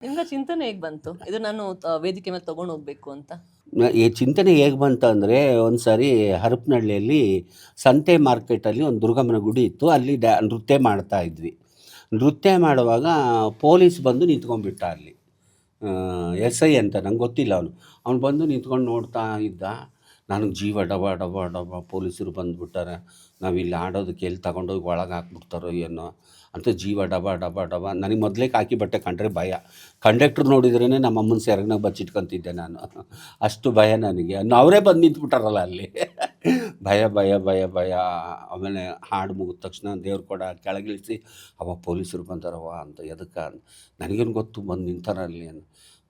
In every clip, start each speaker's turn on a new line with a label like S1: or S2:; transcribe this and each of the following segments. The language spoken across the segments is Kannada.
S1: ನಿಮ್ಗೆ ಚಿಂತನೆ ಹೇಗೆ ಬಂತು ಇದು ನಾನು ವೇದಿಕೆ ಮೇಲೆ ತಗೊಂಡು ಹೋಗ್ಬೇಕು ಅಂತ?
S2: ಈ ಚಿಂತನೆ ಹೇಗೆ ಬಂತು ಅಂದರೆ, ಒಂದು ಸಾರಿ ಹರಪನಹಳ್ಳಿಯಲ್ಲಿ ಸಂತೆ ಮಾರ್ಕೆಟಲ್ಲಿ ಒಂದು ದುರ್ಗಮ್ಮನ ಗುಡಿ ಇತ್ತು. ಅಲ್ಲಿ ನೃತ್ಯ ಮಾಡ್ತಾ ಇದ್ವಿ. ನೃತ್ಯ ಮಾಡುವಾಗ ಪೊಲೀಸ್ ಬಂದು ನಿಂತ್ಕೊಂಡ್ಬಿಟ್ಟ ಅಲ್ಲಿ. ಎಸ್ ಐ ಅಂತ ನಂಗೆ ಗೊತ್ತಿಲ್ಲ ಅವನು ಬಂದು ನಿಂತ್ಕೊಂಡು ನೋಡ್ತಾ ಇದ್ದ. ನನಗೆ ಜೀವ ಡಬ ಡಬ ಡಬ ಪೊಲೀಸರು ಬಂದುಬಿಟ್ಟಾರೆ, ನಾವಿಲ್ಲಿ ಆಡೋದಕ್ಕೆ ಎಲ್ಲಿ ತಗೊಂಡೋಗಿ ಒಳಗೆ ಹಾಕ್ಬಿಡ್ತಾರೋ ಏನೋ ಅಂತ ಜೀವ ಡಬ ಡಬ ಡಬ. ನನಗೆ ಮೊದಲೇ ಕಾಕಿ ಬಟ್ಟೆ ಕಂಡ್ರೆ ಭಯ. ಕಂಡಕ್ಟ್ರ್ ನೋಡಿದ್ರೇ ನಮ್ಮ ಅಮ್ಮನ ಸೆರಗನಾಗ ಬಚ್ಚಿಟ್ಕೊತಿದ್ದೆ ನಾನು, ಅಷ್ಟು ಭಯ ನನಗೆ. ಅವರೇ ಬಂದು ನಿಂತ್ಬಿಟ್ಟಾರಲ್ಲ ಅಲ್ಲಿ. ಭಯ ಭಯ ಭಯ ಭಯ. ಆಮೇಲೆ ಹಾಡು ಮುಗಿದ ತಕ್ಷಣ ದೇವ್ರ ಕೊಡ ಕೆಳಗಿಳಿಸಿ, ಅವ ಪೊಲೀಸರು ಬಂದಾರವ ಅಂತ. ಎದಕ್ಕೆ? ನನಗೇನು ಗೊತ್ತು, ಬಂದು ನಿಂತಾರ ಅಲ್ಲಿ ಅಂತ.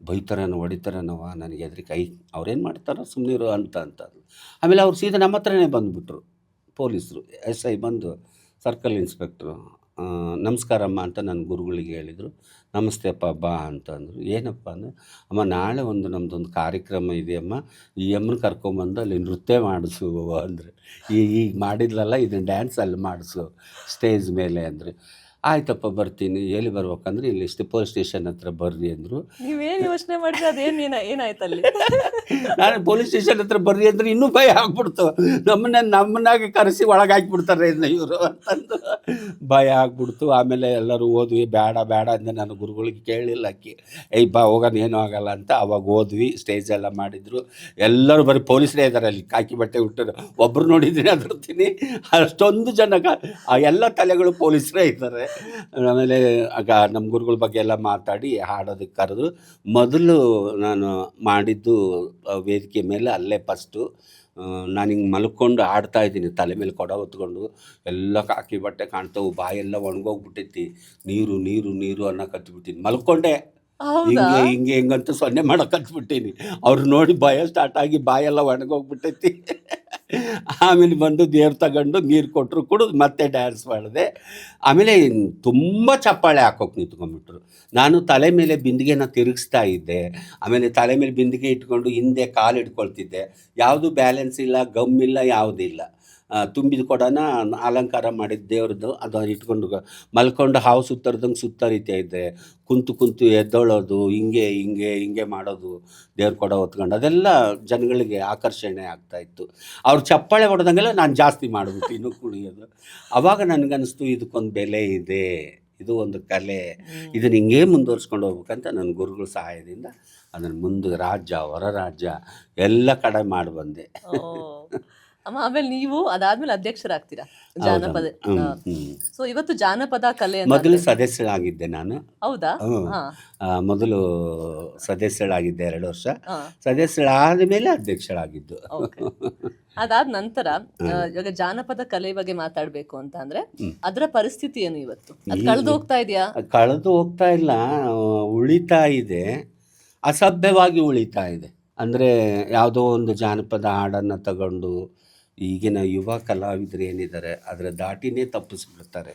S2: ಬೈತಾರೇನೋ ಹೊಡಿತಾರೇನವ, ನನಗೆ ಹೆದರಿಕೆ. ಅವ್ರೇನು ಮಾಡ್ತಾರೋ ಸುಮ್ಮನಿರು ಅಂತ. ಆಮೇಲೆ ಅವ್ರು ಸೀದಾ ನಮ್ಮ ಹತ್ರನೇ ಬಂದುಬಿಟ್ರು ಪೊಲೀಸರು. ಎಸ್ ಐ ಬಂದು, ಸರ್ಕಲ್ ಇನ್ಸ್ಪೆಕ್ಟ್ರು, ನಮಸ್ಕಾರಮ್ಮ ಅಂತ ನನ್ನ ಗುರುಗಳಿಗೆ ಹೇಳಿದರು. ನಮಸ್ತೆ ಅಪ್ಪ ಬಾ ಅಂತಂದರು. ಏನಪ್ಪ ಅಂದರೆ, ಅಮ್ಮ ನಾಳೆ ನಮ್ಮದೊಂದು ಕಾರ್ಯಕ್ರಮ ಇದೆಯಮ್ಮ, ಈ ಅಮ್ಮನ ಕರ್ಕೊಂಬಂದು ಅಲ್ಲಿ ನೃತ್ಯ ಮಾಡಿಸು ಅಂದರೆ. ಈಗ ಮಾಡಿದ್ಲಲ್ಲ ಇದನ್ನು ಡ್ಯಾನ್ಸ್ ಅಲ್ಲಿ ಮಾಡಿಸು ಸ್ಟೇಜ್ ಮೇಲೆ ಅಂದರೆ. ಆಯ್ತಪ್ಪ ಬರ್ತೀನಿ. ಎಲ್ಲಿ ಬರ್ಬೇಕಂದ್ರೆ ಇಲ್ಲಿ ಪೊಲೀಸ್ ಸ್ಟೇಷನ್ ಹತ್ರ ಬರ್ರಿ ಅಂದರು.
S1: ನೀವೇನು ಯೋಚನೆ ಮಾಡಿದ್ರೆ ಅದೇನು ಏನಾಯ್ತು ಅಲ್ಲಿ?
S2: ನಾನು ಪೊಲೀಸ್ ಸ್ಟೇಷನ್ ಹತ್ರ ಬರ್ರಿ ಅಂದ್ರೆ ಇನ್ನೂ ಭಯ ಆಗ್ಬಿಡ್ತು. ನಮ್ಮನ್ನಾಗೆ ಕರೆಸಿ ಒಳಗೆ ಹಾಕಿಬಿಡ್ತಾರೆ ಇವರು ಅಂತಂದು ಭಯ ಆಗ್ಬಿಡ್ತು. ಆಮೇಲೆ ಎಲ್ಲರೂ ಹೋದ್ವಿ. ಬೇಡ ಬೇಡ ಅಂದರೆ ನಾನು ಗುರುಗಳಿಗೆ ಕೇಳಲಿಲ್ಲ. ಬಾ ಹೋಗೋಣ, ಏನೂ ಆಗಲ್ಲ ಅಂತ. ಅವಾಗ ಹೋದ್ವಿ. ಸ್ಟೇಜ್ ಎಲ್ಲ ಮಾಡಿದರು. ಎಲ್ಲರೂ ಬರೀ ಪೊಲೀಸರೇ ಇದ್ದಾರೆ ಅಲ್ಲಿ, ಕಾಕಿ ಬಟ್ಟೆ ಬಿಟ್ಟರು. ಒಬ್ಬರು ನೋಡಿದ್ದೀನಿ ಅದರ್ತೀನಿ, ಅಷ್ಟೊಂದು ಜನ ಎಲ್ಲ ತಲೆಗಳು ಪೊಲೀಸರೇ ಇದ್ದಾರೆ. ಆಮೇಲೆ ಆಗ ನಮ್ಮ ಗುರುಗಳ ಬಗ್ಗೆ ಎಲ್ಲ ಮಾತಾಡಿ ಹಾಡೋದಕ್ಕೆ ಕರೆದು, ಮೊದಲು ನಾನು ಮಾಡಿದ್ದು ವೇದಿಕೆ ಮೇಲೆ ಅಲ್ಲೇ ಫಸ್ಟು. ನಾನು ಹಿಂಗೆ ಮಲ್ಕೊಂಡು ಆಡ್ತಾಯಿದ್ದೀನಿ, ತಲೆ ಮೇಲೆ ಕೊಡ ಹೊತ್ಕೊಂಡು. ಎಲ್ಲ ಕಾಕಿ ಬಟ್ಟೆ ಕಾಣ್ತಾವೆ, ಬಾಯೆಲ್ಲ ಒಣಗೋಗ್ಬಿಟ್ಟೈತಿ. ನೀರು ನೀರು ನೀರು ಅನ್ನೋ ಕತ್ಬಿಟ್ಟಿನಿ. ಮಲ್ಕೊಂಡೆ ಹಿಂಗೆ ಹಿಂಗಂತ ಸೊನ್ನೆ ಮಾಡೋಕೆ ಕತ್ಬಿಟ್ಟೀನಿ. ಅವ್ರು ನೋಡಿ ಭಯ ಸ್ಟಾರ್ಟ್ ಆಗಿ ಬಾಯೆಲ್ಲ ಒಣಗೋಗ್ಬಿಟ್ಟೈತಿ. ಆಮೇಲೆ ಬಂದು ದೇವ್ರು ತಗೊಂಡು ನೀರು ಕೊಟ್ಟರು, ಕುಡಿದು ಮತ್ತೆ ಡ್ಯಾನ್ಸ್ ಮಾಡಿದೆ. ಆಮೇಲೆ ತುಂಬ ಚಪ್ಪಾಳೆ ಹಾಕೋಕೆ ನಿಂತ್ಕೊಂಡ್ಬಿಟ್ರು. ನಾನು ತಲೆ ಮೇಲೆ ಬಿಂದಿಗೆನ ತಿರುಗಿಸ್ತಾ ಇದ್ದೆ. ಆಮೇಲೆ ತಲೆ ಮೇಲೆ ಬಿಂದಿಗೆ ಇಟ್ಕೊಂಡು ಹಿಂದೆ ಕಾಲು ಇಟ್ಕೊಳ್ತಿದ್ದೆ. ಯಾವುದು ಬ್ಯಾಲೆನ್ಸ್ ಇಲ್ಲ, ಗಮ್ ಇಲ್ಲ, ಯಾವುದಿಲ್ಲ. ತುಂಬಿದ ಕೊಡನ ಅಲಂಕಾರ ಮಾಡಿದ ದೇವ್ರದ್ದು ಅದು ಇಟ್ಕೊಂಡು ಮಲ್ಕೊಂಡು ಹಾವು ಸುತ್ತರ್ದಂಗೆ ಸುತ್ತರಿತಾ ಇದ್ದೆ. ಕುಂತು ಎದ್ದೊಳೋದು, ಹಿಂಗೆ ಹಿಂಗೆ ಹಿಂಗೆ ಮಾಡೋದು, ದೇವ್ರ ಕೊಡ ಹೊತ್ಕೊಂಡು. ಅದೆಲ್ಲ ಜನಗಳಿಗೆ ಆಕರ್ಷಣೆ ಆಗ್ತಾಯಿತ್ತು. ಅವ್ರು ಚಪ್ಪಾಳೆ ಹೊಡೆದಂಗೆಲ್ಲ ನಾನು ಜಾಸ್ತಿ ಮಾಡಿಬಿಟ್ಟು ಇನ್ನೂ ಕುಣಿಯೋದು. ಆವಾಗ ನನಗನ್ನಿಸ್ತು ಇದಕ್ಕೊಂದು ಬೆಲೆ ಇದೆ, ಇದು ಒಂದು ಕಲೆ, ಇದನ್ನು ಹಿಂಗೇ ಮುಂದುವರ್ಸ್ಕೊಂಡು ಹೋಗ್ಬೇಕಂತ ನನ್ನ ಗುರುಗಳ ಸಹಾಯದಿಂದ ಅದನ್ನು ಮುಂದೆ ರಾಜ್ಯ ಹೊರ ರಾಜ್ಯ ಎಲ್ಲ ಕಡೆ ಮಾಡಿ ಬಂದೆ.
S1: ಅಮ್ಮ, ಆಮೇಲೆ ನೀವು ಅದಾದ್ಮೇಲೆ ಅಧ್ಯಕ್ಷರಾಗ್ತೀರಾ ಜಾನಪದ. ಸೊ ಇವತ್ತು ಜಾನಪದ ಕಲೆ
S2: ಮೊದಲು ಸದಸ್ಯಳಾಗಿದ್ದೆ ನಾನು.
S1: ಹೌದಾ?
S2: ಮೊದಲು ಸದಸ್ಯಳಾಗಿದ್ದೆ 2 ವರ್ಷ. ಸದಸ್ಯಳಾದ ಮೇಲೆ ಅಧ್ಯಕ್ಷಳಾಗಿದ್ದು.
S1: ಅದಾದ ನಂತರ ಇವಾಗ ಜಾನಪದ ಕಲೆ ಬಗ್ಗೆ ಮಾತಾಡ್ಬೇಕು ಅಂತ ಅಂದ್ರೆ ಅದರ ಪರಿಸ್ಥಿತಿ ಏನು ಇವತ್ತು? ಅದು ಕಳೆದು ಹೋಗ್ತಾ ಇದೆಯಾ?
S2: ಕಳೆದು ಹೋಗ್ತಾ ಇಲ್ಲ, ಉಳಿತಾ ಇದೆ. ಅಸಭ್ಯವಾಗಿ ಉಳಿತಾ ಇದೆ. ಅಂದರೆ ಯಾವುದೋ ಒಂದು ಜಾನಪದ ಹಾಡನ್ನು ತಗೊಂಡು ಈಗಿನ ಯುವ ಕಲಾವಿದರು ಏನಿದ್ದಾರೆ ಅದರ ದಾಟಿನೇ ತಪ್ಪಿಸ್ಬಿಡ್ತಾರೆ.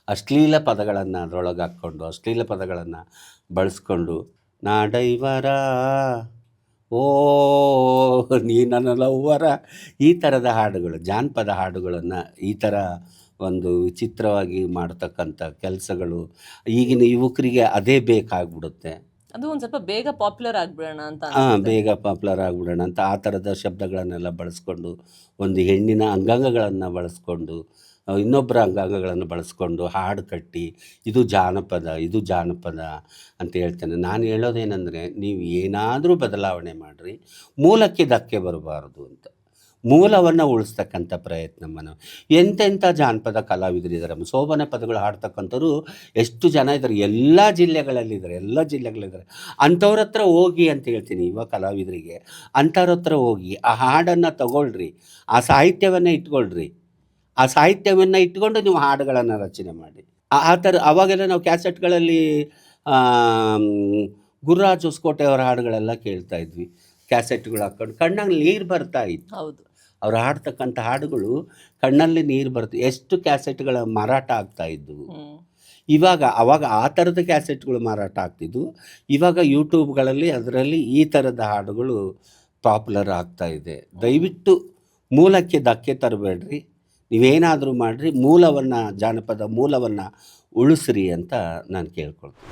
S2: ಅಶ್ಲೀಲ ಪದಗಳನ್ನು ಅದರೊಳಗೆ ಹಾಕ್ಕೊಂಡು, ಅಶ್ಲೀಲ ಪದಗಳನ್ನು ಬಳಸ್ಕೊಂಡು, ನಾಡೈವರ ಓ ನೀ ನನ್ನ ಲವ್ವರ, ಈ ಥರದ ಹಾಡುಗಳು, ಜಾನಪದ ಹಾಡುಗಳನ್ನು ಈ ಥರ ಒಂದು ವಿಚಿತ್ರವಾಗಿ ಮಾಡ್ತಕ್ಕಂಥ ಕೆಲಸಗಳು ಈಗಿನ ಯುವಕರಿಗೆ ಅದೇ ಬೇಕಾಗ್ಬಿಡುತ್ತೆ.
S1: ಅದು ಒಂದು ಸ್ವಲ್ಪ ಬೇಗ ಪಾಪ್ಯುಲರ್ ಆಗಿಬಿಡೋಣ ಅಂತ.
S2: ಬೇಗ ಪಾಪ್ಯುಲರ್ ಆಗಿಬಿಡೋಣ ಅಂತ ಆ ಥರದ ಶಬ್ದಗಳನ್ನೆಲ್ಲ ಬಳಸ್ಕೊಂಡು, ಒಂದು ಹೆಣ್ಣಿನ ಅಂಗಾಂಗಗಳನ್ನು ಬಳಸ್ಕೊಂಡು, ಇನ್ನೊಬ್ಬರ ಅಂಗಾಂಗಗಳನ್ನು ಬಳಸ್ಕೊಂಡು ಹಾಡು ಕಟ್ಟಿ ಇದು ಜಾನಪದ, ಇದು ಜಾನಪದ ಅಂತ ಹೇಳ್ತೇನೆ. ನಾನು ಹೇಳೋದೇನೆಂದರೆ, ನೀವು ಏನಾದರೂ ಬದಲಾವಣೆ ಮಾಡಿರಿ, ಮೂಲಕ್ಕೆ ಧಕ್ಕೆ ಬರಬಾರ್ದು ಅಂತ. ಮೂಲವನ್ನು ಉಳಿಸ್ತಕ್ಕಂಥ ಪ್ರಯತ್ನ ನಾವು. ಎಂತೆಂಥ ಜಾನಪದ ಕಲಾವಿದರಿದ್ದಾರೆ. ಶೋಭನೆ ಪದಗಳು ಹಾಡ್ತಕ್ಕಂಥವ್ರು ಎಷ್ಟು ಜನ ಇದ್ದಾರೆ, ಎಲ್ಲ ಜಿಲ್ಲೆಗಳಿದ್ದಾರೆ. ಅಂಥವ್ರ ಹತ್ರ ಹೋಗಿ ಅಂತ ಹೇಳ್ತೀನಿ ಯುವ ಕಲಾವಿದರಿಗೆ. ಅಂಥವ್ರ ಹತ್ರ ಹೋಗಿ ಆ ಹಾಡನ್ನು ತಗೊಳ್ರಿ, ಆ ಸಾಹಿತ್ಯವನ್ನು ಇಟ್ಕೊಳ್ರಿ. ಆ ಸಾಹಿತ್ಯವನ್ನು ಇಟ್ಕೊಂಡು ನೀವು ಹಾಡುಗಳನ್ನು ರಚನೆ ಮಾಡಿ. ಆ ಥರ ಅವಾಗೆಲ್ಲ ನಾವು ಕ್ಯಾಸೆಟ್ಗಳಲ್ಲಿ ಗುರುರಾಜ್ ಹೊಸಕೋಟೆ ಅವರ ಹಾಡುಗಳೆಲ್ಲ ಕೇಳ್ತಾ ಇದ್ವಿ. ಕ್ಯಾಸೆಟ್ಗಳು ಹಾಕ್ಕೊಂಡು ಕಣ್ಣಲ್ಲಿ ನೀರು ಬರ್ತಾ ಇತ್ತು.
S1: ಹೌದು,
S2: ಅವ್ರು ಹಾಡ್ತಕ್ಕಂಥ ಹಾಡುಗಳು ಕಣ್ಣಲ್ಲಿ ನೀರು ಬರ್ತದೆ. ಎಷ್ಟು ಕ್ಯಾಸೆಟ್ಗಳ ಮಾರಾಟ ಆಗ್ತಾ ಇದ್ದವು. ಅವಾಗ ಆ ಥರದ ಕ್ಯಾಸೆಟ್ಗಳು ಮಾರಾಟ ಆಗ್ತಿದ್ವು. ಇವಾಗ ಯೂಟ್ಯೂಬ್ಗಳಲ್ಲಿ ಅದರಲ್ಲಿ ಈ ಥರದ ಹಾಡುಗಳು ಪಾಪ್ಯುಲರ್ ಆಗ್ತಾ ಇದೆ. ದಯವಿಟ್ಟು ಮೂಲಕ್ಕೆ ಧಕ್ಕೆ ತರಬೇಡ್ರಿ. ನೀವೇನಾದರೂ ಮಾಡಿರಿ, ಮೂಲವನ್ನು, ಜಾನಪದ ಮೂಲವನ್ನು ಉಳಿಸ್ರಿ ಅಂತ ನಾನು ಕೇಳ್ಕೊಳ್ತೀನಿ.